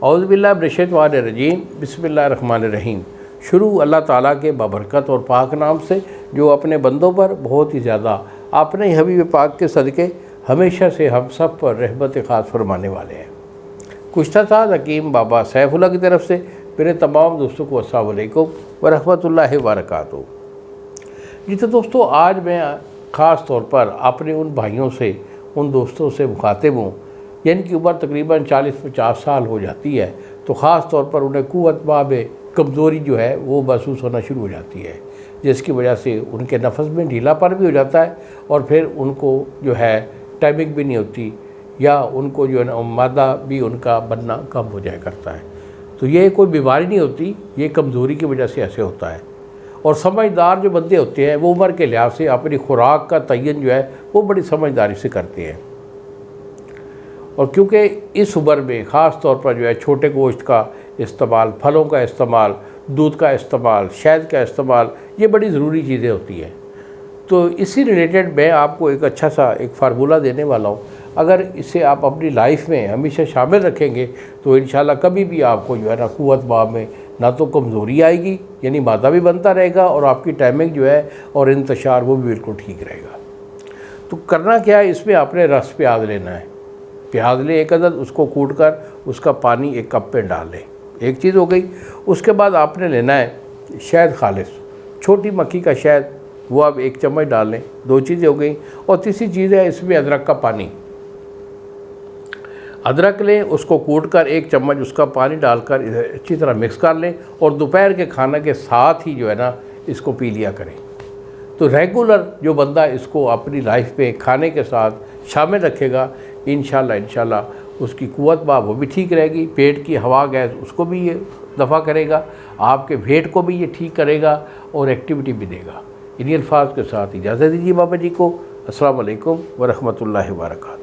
اعوذ باللہ من الشیطان الرجیم، بسم اللہ الرحمن الرحیم۔ شروع اللہ تعالیٰ کے بابرکت اور پاک نام سے جو اپنے بندوں پر بہت ہی زیادہ اپنے حبیب پاک کے صدقے ہمیشہ سے ہم سب پر رحمت خاص فرمانے والے ہیں۔ کچھ تھا حکیم بابا سیف اللہ کی طرف سے میرے تمام دوستوں کو السلام علیکم ورحمۃ اللہ وبرکاتہ۔ جی تو دوستو، آج میں خاص طور پر اپنے ان بھائیوں سے، ان دوستوں سے مخاطب ہوں جن کی عمر تقریباً 40-50 سال ہو جاتی ہے، تو خاص طور پر انہیں قوت باب کمزوری جو ہے وہ محسوس ہونا شروع ہو جاتی ہے، جس کی وجہ سے ان کے نفس میں ڈھیلا پن بھی ہو جاتا ہے اور پھر ان کو جو ہے ٹائمنگ بھی نہیں ہوتی، یا ان کو جو ہے نا مادہ بھی ان کا بننا کم ہو جایا کرتا ہے۔ تو یہ کوئی بیماری نہیں ہوتی، یہ کمزوری کی وجہ سے ایسے ہوتا ہے۔ اور سمجھدار جو بندے ہوتے ہیں وہ عمر کے لحاظ سے اپنی خوراک کا تعین جو ہے وہ بڑی سمجھداری سے کرتے ہیں، اور کیونکہ اس عمر میں خاص طور پر جو ہے چھوٹے گوشت کا استعمال، پھلوں کا استعمال، دودھ کا استعمال، شہد کا استعمال، یہ بڑی ضروری چیزیں ہوتی ہیں۔ تو اسی ریلیٹڈ میں آپ کو ایک اچھا سا ایک فارمولہ دینے والا ہوں، اگر اسے آپ اپنی لائف میں ہمیشہ شامل رکھیں گے تو انشاءاللہ کبھی بھی آپ کو جو ہے نا قوت باب میں نہ تو کمزوری آئے گی، یعنی مادہ بھی بنتا رہے گا، اور آپ کی ٹائمنگ جو ہے اور انتشار وہ بھی بالکل ٹھیک رہے گا۔ تو کرنا کیا ہے، اس میں آپ نے رس پیاز لینا ہے۔ پیاز لیں ایک عدد، اس کو کوٹ کر اس کا پانی ایک کپ پہ ڈال لیں، ایک چیز ہو گئی۔ اس کے بعد آپ نے لینا ہے شہد خالص، چھوٹی مکھی کا شہد، وہ آپ 1 چمچ ڈال لیں، 2 چیزیں ہو گئیں۔ اور تیسری چیز ہے اس میں ادرک کا پانی۔ ادرک لیں، اس کو کوٹ کر 1 چمچ اس کا پانی ڈال کر اچھی طرح مکس کر لیں، اور دوپہر کے کھانا کے ساتھ ہی جو ہے نا اس کو پی لیا کریں۔ تو ریگولر جو بندہ اس کو اپنی لائف پہ کھانے کے ساتھ شامل رکھے گا، انشاءاللہ اس کی قوت باب وہ بھی ٹھیک رہے گی، پیٹ کی ہوا گیس اس کو بھی یہ دفع کرے گا، آپ کے ویٹ کو بھی یہ ٹھیک کرے گا، اور ایکٹیویٹی بھی دے گا۔ انہی الفاظ کے ساتھ اجازت دیجیے بابا جی کو۔ السلام علیکم ورحمۃ اللہ وبرکاتہ۔